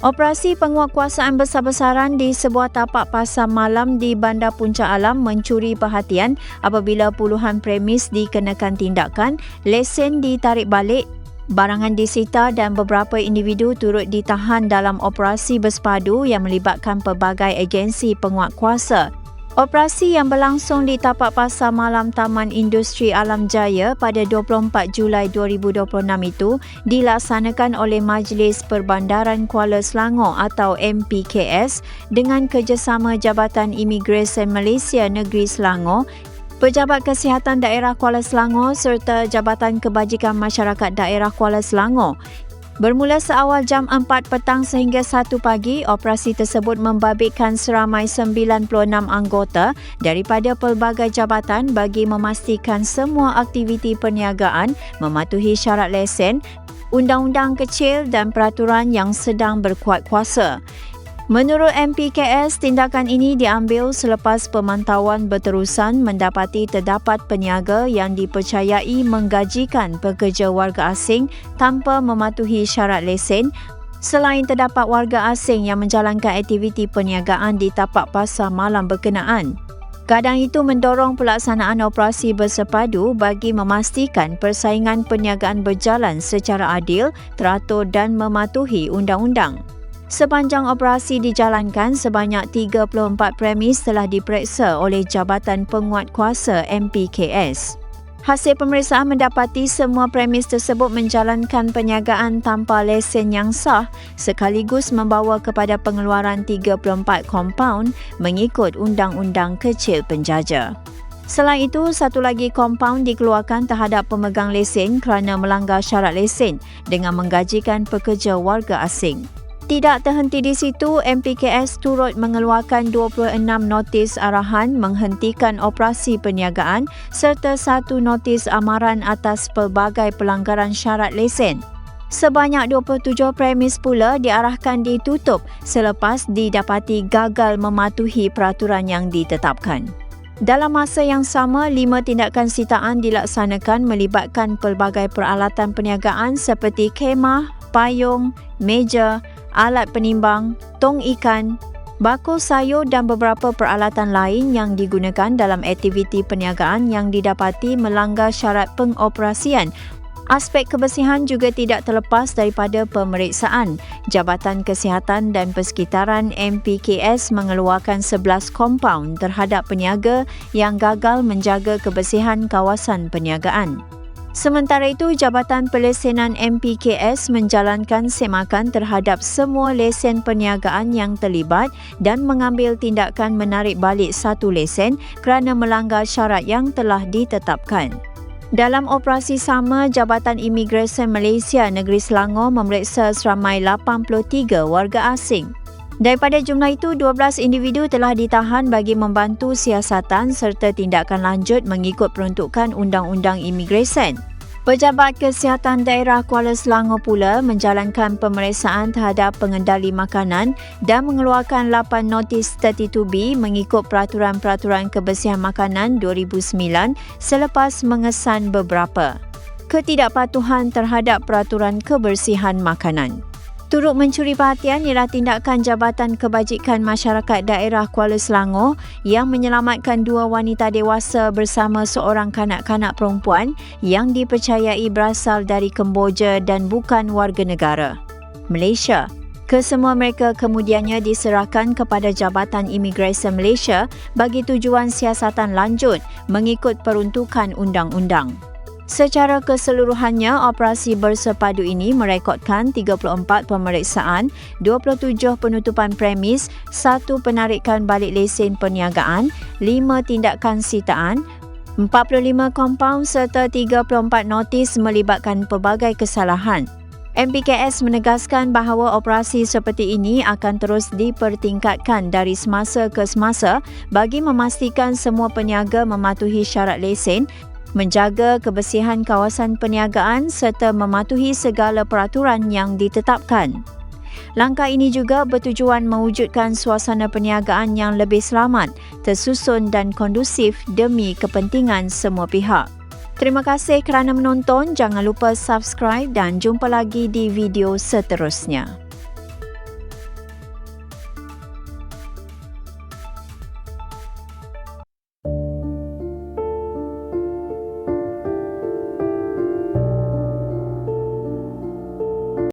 Operasi penguatkuasaan besar-besaran di sebuah tapak pasar malam di Bandar Puncak Alam mencuri perhatian apabila puluhan premis dikenakan tindakan, lesen ditarik balik, barangan disita dan beberapa individu turut ditahan dalam operasi bersepadu yang melibatkan pelbagai agensi penguatkuasa. Operasi yang berlangsung di tapak pasar malam Taman Industri Alam Jaya pada 24 Julai 2026 itu dilaksanakan oleh Majlis Perbandaran Kuala Selangor atau MPKS dengan kerjasama Jabatan Imigresen Malaysia Negeri Selangor, Pejabat Kesihatan Daerah Kuala Selangor serta Jabatan Kebajikan Masyarakat Daerah Kuala Selangor. Bermula seawal jam 4 petang sehingga 1 pagi, operasi tersebut membabitkan seramai 96 anggota daripada pelbagai jabatan bagi memastikan semua aktiviti perniagaan mematuhi syarat lesen, undang-undang kecil dan peraturan yang sedang berkuat kuasa. Menurut MPKS, tindakan ini diambil selepas pemantauan berterusan mendapati terdapat peniaga yang dipercayai menggajikan pekerja warga asing tanpa mematuhi syarat lesen, selain terdapat warga asing yang menjalankan aktiviti perniagaan di tapak pasar malam berkenaan. Kadang itu mendorong pelaksanaan operasi bersepadu bagi memastikan persaingan perniagaan berjalan secara adil, teratur dan mematuhi undang-undang. Sepanjang operasi dijalankan, sebanyak 34 premis telah diperiksa oleh Jabatan Penguatkuasa MPKS. Hasil pemeriksaan mendapati semua premis tersebut menjalankan perniagaan tanpa lesen yang sah sekaligus membawa kepada pengeluaran 34 kompaun mengikut Undang-Undang Kecil Penjaja. Selain itu, satu lagi kompaun dikeluarkan terhadap pemegang lesen kerana melanggar syarat lesen dengan menggajikan pekerja warga asing. Tidak terhenti di situ, MPKS turut mengeluarkan 26 notis arahan menghentikan operasi perniagaan serta 1 notis amaran atas pelbagai pelanggaran syarat lesen. Sebanyak 27 premis pula diarahkan ditutup selepas didapati gagal mematuhi peraturan yang ditetapkan. Dalam masa yang sama, 5 tindakan sitaan dilaksanakan melibatkan pelbagai peralatan perniagaan seperti khemah, payung, meja, alat penimbang, tong ikan, bakul sayur dan beberapa peralatan lain yang digunakan dalam aktiviti perniagaan yang didapati melanggar syarat pengoperasian. Aspek kebersihan juga tidak terlepas daripada pemeriksaan. Jabatan Kesihatan dan Persekitaran MPKS mengeluarkan 11 kompaun terhadap peniaga yang gagal menjaga kebersihan kawasan perniagaan. Sementara itu, Jabatan Pelesenan MPKS menjalankan semakan terhadap semua lesen perniagaan yang terlibat dan mengambil tindakan menarik balik 1 lesen kerana melanggar syarat yang telah ditetapkan. Dalam operasi sama, Jabatan Imigresen Malaysia Negeri Selangor memeriksa seramai 83 warga asing. Daripada jumlah itu, 12 individu telah ditahan bagi membantu siasatan serta tindakan lanjut mengikut peruntukan Undang-Undang Imigresen. Pejabat Kesihatan Daerah Kuala Selangor pula menjalankan pemeriksaan terhadap pengendali makanan dan mengeluarkan 8 notis 32B mengikut Peraturan-Peraturan Kebersihan Makanan 2009 selepas mengesan beberapa ketidakpatuhan terhadap peraturan kebersihan makanan. Turut mencuri perhatian ialah tindakan Jabatan Kebajikan Masyarakat Daerah Kuala Selangor yang menyelamatkan 2 wanita dewasa bersama seorang kanak-kanak perempuan yang dipercayai berasal dari Kemboja dan bukan warga negara Malaysia. Kesemua mereka kemudiannya diserahkan kepada Jabatan Imigresen Malaysia bagi tujuan siasatan lanjut mengikut peruntukan undang-undang. Secara keseluruhannya, operasi bersepadu ini merekodkan 34 pemeriksaan, 27 penutupan premis, 1 penarikan balik lesen perniagaan, 5 tindakan sitaan, 45 kompaun serta 34 notis melibatkan pelbagai kesalahan. MPKS menegaskan bahawa operasi seperti ini akan terus dipertingkatkan dari semasa ke semasa bagi memastikan semua peniaga mematuhi syarat lesen, menjaga kebersihan kawasan perniagaan serta mematuhi segala peraturan yang ditetapkan. Langkah ini juga bertujuan mewujudkan suasana perniagaan yang lebih selamat, tersusun dan kondusif demi kepentingan semua pihak. Terima kasih kerana menonton. Jangan lupa subscribe dan jumpa lagi di video seterusnya.